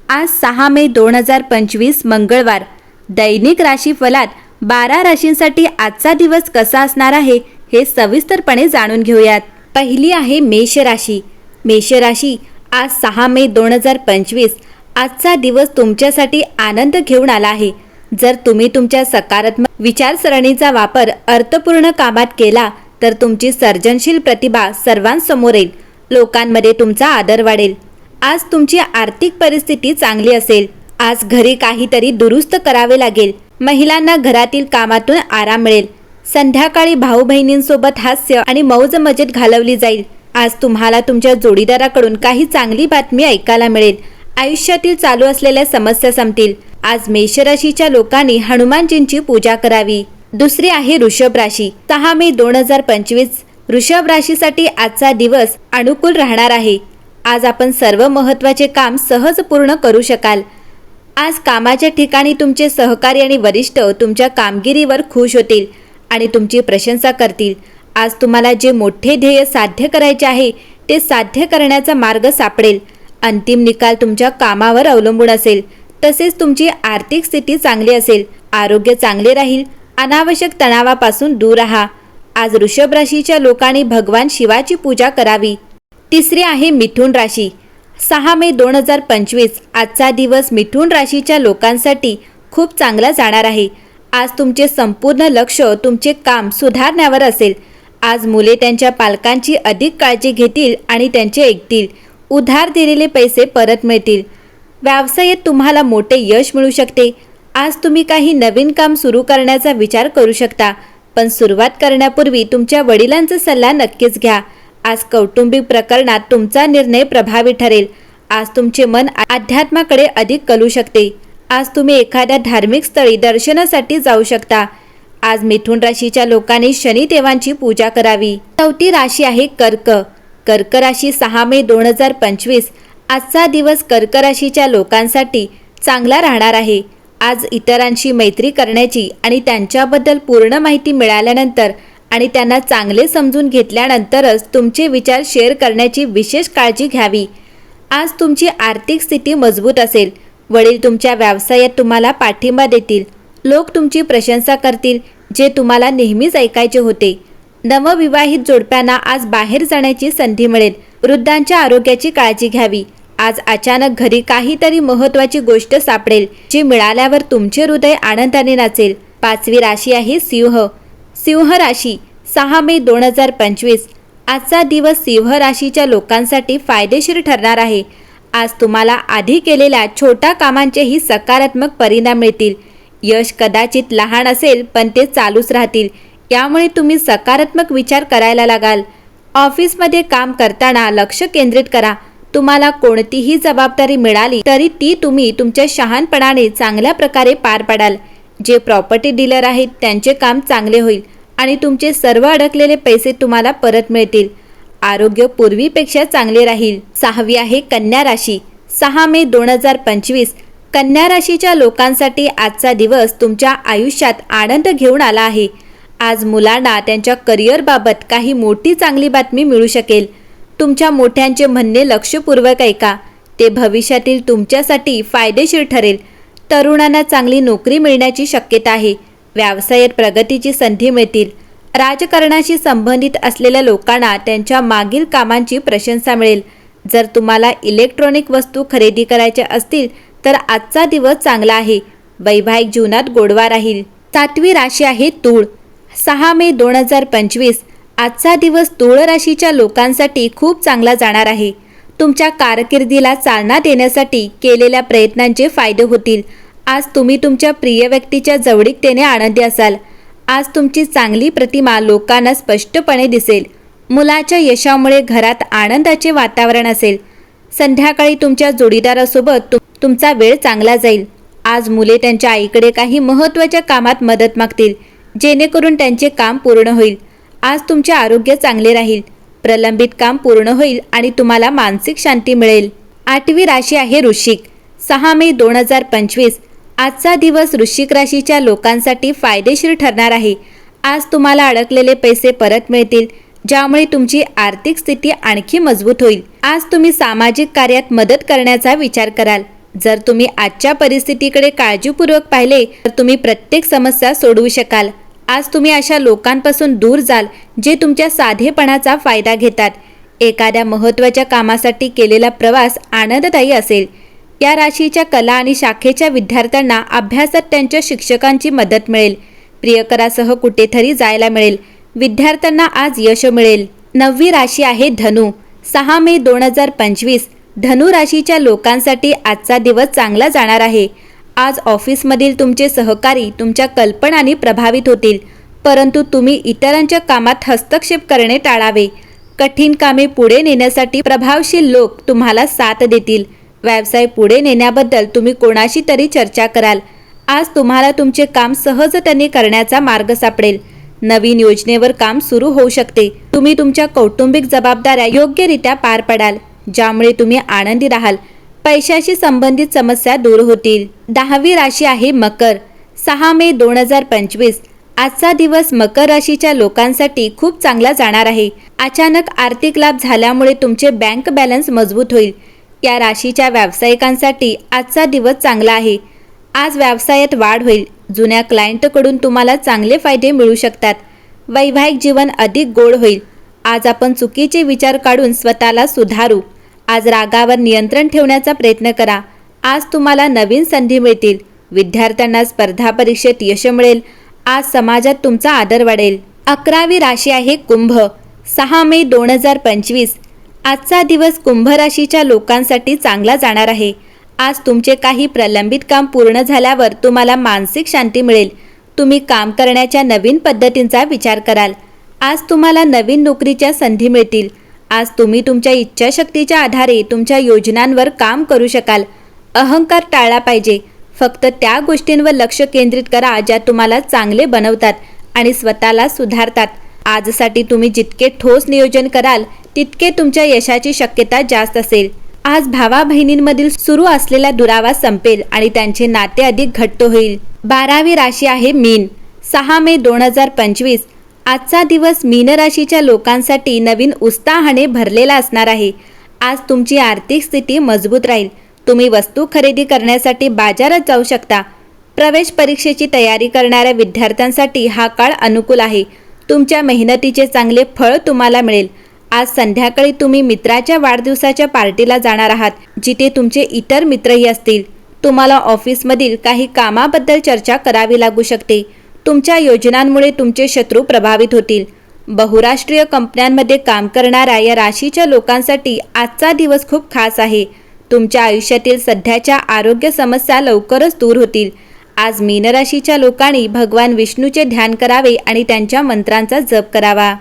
आज 6 मे 2025 मंगळवार. दैनिक राशीफलात 12 राशींसाठी आजचा दिवस कसा असणार आहे हे सविस्तरपणे जाणून घेऊयात. पहिली आहे मेष राशी. मेष राशी, आज 6 मे 2025 आजचा दिवस तुमच्यासाठी आनंद घेऊन आला आहे. जर तुम्ही तुमच्या सकारात्मक विचारसरणीचा वापर अर्थपूर्ण कामात केला तर तुमची सर्जनशील प्रतिभा सर्वांसमोर येईल. लोकांमध्ये तुमचा आदर वाढेल. आज तुमची आर्थिक परिस्थिती चांगली असेल. आज घरी काहीतरी दुरुस्त करावे लागेल. महिलांना घरातील कामातून आराम मिळेल. संध्याकाळी भाऊ बहिणींसोबत हास्य आणि मौज मजेत घालवली जाईल. आज तुम्हाला तुमच्या जोडीदाराकडून काही चांगली बातमी ऐकायला मिळेल. आयुष्यातील चालू असलेल्या समस्या संपतील. आज मेष राशीच्या लोकांनी हनुमानजींची पूजा करावी. दुसरी आहे वृषभ राशी. 6 मे 2025 वृषभ राशीसाठी आजचा दिवस अनुकूल राहणार आहे. आज आपण सर्व महत्त्वाचे काम सहज पूर्ण करू शकाल. आज कामाच्या ठिकाणी तुमचे सहकारी आणि वरिष्ठ तुमच्या कामगिरीवर खुश होतील आणि तुमची प्रशंसा करतील. आज तुम्हाला जे मोठे ध्येय साध्य करायचे आहे ते साध्य करण्याचा मार्ग सापडेल. अंतिम निकाल तुमच्या कामावर अवलंबून असेल. तसेच तुमची आर्थिक स्थिती चांगली असेल. आरोग्य चांगले राहील. अनावश्यक तणावापासून दूर राहा. आज वृषभ राशीच्या लोकांनी भगवान शिवाची पूजा करावी. तिसरी आहे मिथुन राशी. 6 मे 2025 आजचा दिवस मिथुन राशीच्या लोकांसाठी खूप चांगला जाणार आहे. आज तुमचे संपूर्ण लक्ष तुमचे काम सुधारण्यावर असेल. आज मुले त्यांच्या पालकांची अधिक काळजी घेतील आणि त्यांचे ऐकतील. उधार दिलेले पैसे परत मिळतील. व्यवसायात तुम्हाला मोठे यश मिळू शकते. आज तुम्ही काही नवीन काम सुरू करण्याचा विचार करू शकता, पण सुरुवात करण्यापूर्वी तुमच्या वडिलांचा सल्ला नक्कीच घ्या. आज कौटुंबिक प्रकरणात तुमचा निर्णय प्रभावी ठरेल. आज तुमचे मन अध्यात्माकडे अधिक कलू शकते. आज तुम्ही एखाद्या धार्मिक स्थळी दर्शनासाठी जाऊ शकता. आज मिथुन राशीच्या लोकांनी शनिदेवांची पूजा करावी. चौथी राशी आहे कर्क. कर्क राशी 6 मे 2025 आजचा दिवस कर्क राशीच्या लोकांसाठी चांगला राहणार आहे. आज इतरांशी मैत्री करण्याची आणि त्यांच्याबद्दल पूर्ण माहिती मिळाल्यानंतर आणि त्यांना चांगले समजून घेतल्यानंतरच तुमचे विचार शेअर करण्याची विशेष काळजी घ्यावी. आज तुमची आर्थिक स्थिती मजबूत असेल. वडील तुमच्या व्यवसायात तुम्हाला पाठिंबा देतील. लोक तुमची प्रशंसा करतील, जे तुम्हाला नेहमीच ऐकायचे होते. नवविवाहित जोडप्यांना आज बाहेर जाण्याची संधी मिळेल. वृद्धांच्या आरोग्याची काळजी घ्यावी. आज अचानक घरी काहीतरी महत्त्वाची गोष्ट सापडेल, जी मिळाल्यावर तुमचे हृदय आनंदाने नाचेल. पाचवी राशी आहे सिंह. सिंह राशी 6 मे 2025 आजचा दिवस सिंह राशीच्या लोकांसाठी फायदेशीर ठरणार आहे. आज तुम्हाला आधी केलेल्या छोट्या कामांचेही सकारात्मक परिणाम मिळतील. यश कदाचित लहान असेल, पण ते चालूच राहतील. यामुळे तुम्ही सकारात्मक विचार करायला लागाल. ऑफिसमध्ये काम करताना लक्ष केंद्रित करा. तुम्हाला कोणतीही जबाबदारी मिळाली तरी ती तुम्ही तुमच्या शहाणपणाने चांगल्या प्रकारे पार पाडाल. जे प्रॉपर्टी डीलर आहेत त्यांचे काम चांगले होईल आणि तुमचे सर्व अडकलेले पैसे तुम्हाला परत मिळतील. आरोग्य पूर्वीपेक्षा चांगले राहील. सहावी आहे कन्या राशी. 6 मे 2025 कन्या राशीच्या लोकांसाठी आजचा दिवस तुमच्या आयुष्यात आनंद घेऊन आला आहे. आज मुलांना त्यांच्या करिअरबाबत काही मोठी चांगली बातमी मिळू शकेल. तुमच्या मोठ्यांचे म्हणणे लक्षपूर्वक ऐका. ते भविष्यातील तुमच्यासाठी फायदेशीर ठरेल. तरुणांना चांगली नोकरी मिळण्याची शक्यता आहे. व्यवसायात प्रगतीची संधी मिळतील. राजकारणाशी संबंधित असलेल्या लोकांना त्यांच्या मागील कामांची प्रशंसा मिळेल. जर तुम्हाला इलेक्ट्रॉनिक वस्तू खरेदी करायच्या असतील तर आजचा दिवस चांगला आहे. वैवाहिक जीवनात गोडवा राहील. सातवी राशी आहे तूळ. 6 मे 2025 आजचा दिवस तूळ राशीच्या लोकांसाठी खूप चांगला जाणार आहे. तुमच्या कारकिर्दीला चालना देण्यासाठी केलेल्या प्रयत्नांचे फायदे होतील. आज तुम्ही तुमच्या प्रिय व्यक्तीच्या जवळीकतेने आनंदी असाल. आज तुमची चांगली प्रतिमा लोकांना स्पष्टपणे दिसेल. मुलाच्या यशामुळे घरात आनंदाचे वातावरण असेल. संध्याकाळी तुमच्या जोडीदारासोबत तुमचा वेळ चांगला जाईल. आज मुले त्यांच्या आईकडे काही महत्त्वाच्या कामात मदत मागतील, जेणेकरून त्यांचे काम पूर्ण होईल. आज तुमचे आरोग्य चांगले राहील. प्रलंबित काम पूर्ण होईल आणि तुम्हाला मानसिक शांती मिळेल. आठवी राशी आहे वृश्चिक. 6 मे 2025 आजचा दिवस वृश्चिक राशीच्या लोकांसाठी फायदेशीर ठरणार आहे. आज तुम्हाला अडकलेले पैसे परत मिळतील, ज्यामुळे तुमची आर्थिक स्थिती आणखी मजबूत होईल. आज तुम्ही सामाजिक कार्यात मदत करण्याचा विचार कराल. जर तुम्ही आजच्या परिस्थितीकडे काळजीपूर्वक पाहिले तर तुम्ही प्रत्येक समस्या सोडवू शकाल. आज तुम्ही अशा लोकांपासून दूर जाल जे तुमच्या साधेपणाचा फायदा घेतात. एखाद्या महत्त्वाच्या कामासाठी केलेला प्रवास आनंददायी असेल. या राशीच्या कला आणि शाखेच्या विद्यार्थ्यांना अभ्यासात त्यांच्या शिक्षकांची मदत मिळेल. प्रियकरासह कुठेतरी जायला मिळेल. विद्यार्थ्यांना आज यश मिळेल. 9वी राशी आहे धनु. 6 मे 2025 धनु राशीच्या लोकांसाठी आजचा दिवस चांगला जाणार आहे. आज ऑफिसमधील तुमचे सहकारी तुमच्या कल्पनांनी प्रभावित होतील, परंतु तुम्ही इतरांच्या कामात हस्तक्षेप करणे टाळावे. कठीण कामे पुढे नेण्यासाठी प्रभावशील लोक तुम्हाला साथ देतील. व्यवसाय पुढे नेण्याबद्दल तुम्ही कोणाशी तरी चर्चा कराल. आज तुम्हाला तुमचे काम सहजतेने करण्याचा मार्ग सापडेल. नवीन योजनेवर काम सुरू होऊ शकते. तुम्ही तुमच्या कौटुंबिक जबाबदाऱ्या योग्यरित्या पार पडाल, ज्यामुळे तुम्ही आनंदी राहाल. पैशाशी संबंधित समस्या दूर होतील. 10वी राशी आहे मकर. 6 मे 2025 आजचा दिवस मकर राशीच्या लोकांसाठी खूप चांगला जाणार आहे. अचानक आर्थिक लाभ झाल्यामुळे तुमचे बँक बॅलन्स मजबूत होईल. या राशीच्या व्यावसायिकांसाठी आजचा दिवस चांगला आहे. आज व्यवसायात वाढ होईल. जुन्या क्लायंटकडून तुम्हाला चांगले फायदे मिळू शकतात. वैवाहिक जीवन अधिक गोड होईल. आज आपण चुकीचे विचार काढून स्वतःला सुधारू. आज रागावर नियंत्रण ठेवण्याचा प्रयत्न करा. आज तुम्हाला नवीन संधी मिळतील. विद्यार्थ्यांना स्पर्धा परीक्षेत यश मिळेल. आज समाजात तुमचा आदर वाढेल. 11वी राशी आहे कुंभ. 6 मे 2025 आजचा दिवस कुंभ राशीच्या लोकांसाठी चांगला जाणार आहे. आज तुमचे काही प्रलंबित काम पूर्ण झाल्यावर तुम्हाला मानसिक शांती मिळेल. तुम्ही काम करण्याच्या नवीन पद्धतींचा विचार कराल. आज तुम्हाला नवीन नोकरीच्या संधी मिळतील. आज तुम्ही तुमच्या इच्छाशक्तीच्या आधारे तुमच्या योजनांवर काम करू शकाल. अहंकार टाळला पाहिजे. फक्त त्या गोष्टींवर लक्ष केंद्रित करा ज्या तुम्हाला चांगले बनवतात आणि स्वतःला सुधारतात. आजसाठी तुम्ही जितके ठोस नियोजन कराल तितके तुमच्या यशाची शक्यता जास्त असेल. आज भावा बहिणींमधील सुरू असलेला दुरावा संपेल आणि त्यांचे नाते अधिक घट्ट होईल. 12वी राशी आहे मीन. 6 मे 2025 आजचा दिवस मीन राशीच्या लोकांसाठी नवीन उत्साहाने भरलेला असणार आहे. आज तुमची आर्थिक स्थिती मजबूत राहील. तुम्ही वस्तू खरेदी करण्यासाठी बाजारात जाऊ शकता. प्रवेश परीक्षेची तयारी करणाऱ्या विद्यार्थ्यांसाठी हा काळ अनुकूल आहे. तुमच्या मेहनतीचे चांगले फळ तुम्हाला मिळेल. आज संध्याकाळी तुम्ही मित्राच्या वाढदिवसाच्या पार्टीला जाणार आहात, जिथे तुमचे इतर मित्रही असतील. तुम्हाला ऑफिसमधील काही कामाबद्दल चर्चा करावी लागू शकते. तुमच्या योजनांमुळे तुमचे शत्रू प्रभावित होतील. बहुराष्ट्रीय कंपन्यांमध्ये काम करणाऱ्या या राशीच्या लोकांसाठी आजचा दिवस खूप खास आहे. तुमच्या आयुष्यातील सध्याच्या आरोग्य समस्या लवकरच दूर होतील. आज मीन राशीच्या लोकांनी भगवान विष्णूचे ध्यान करावे आणि त्यांच्या मंत्रांचा जप करावा.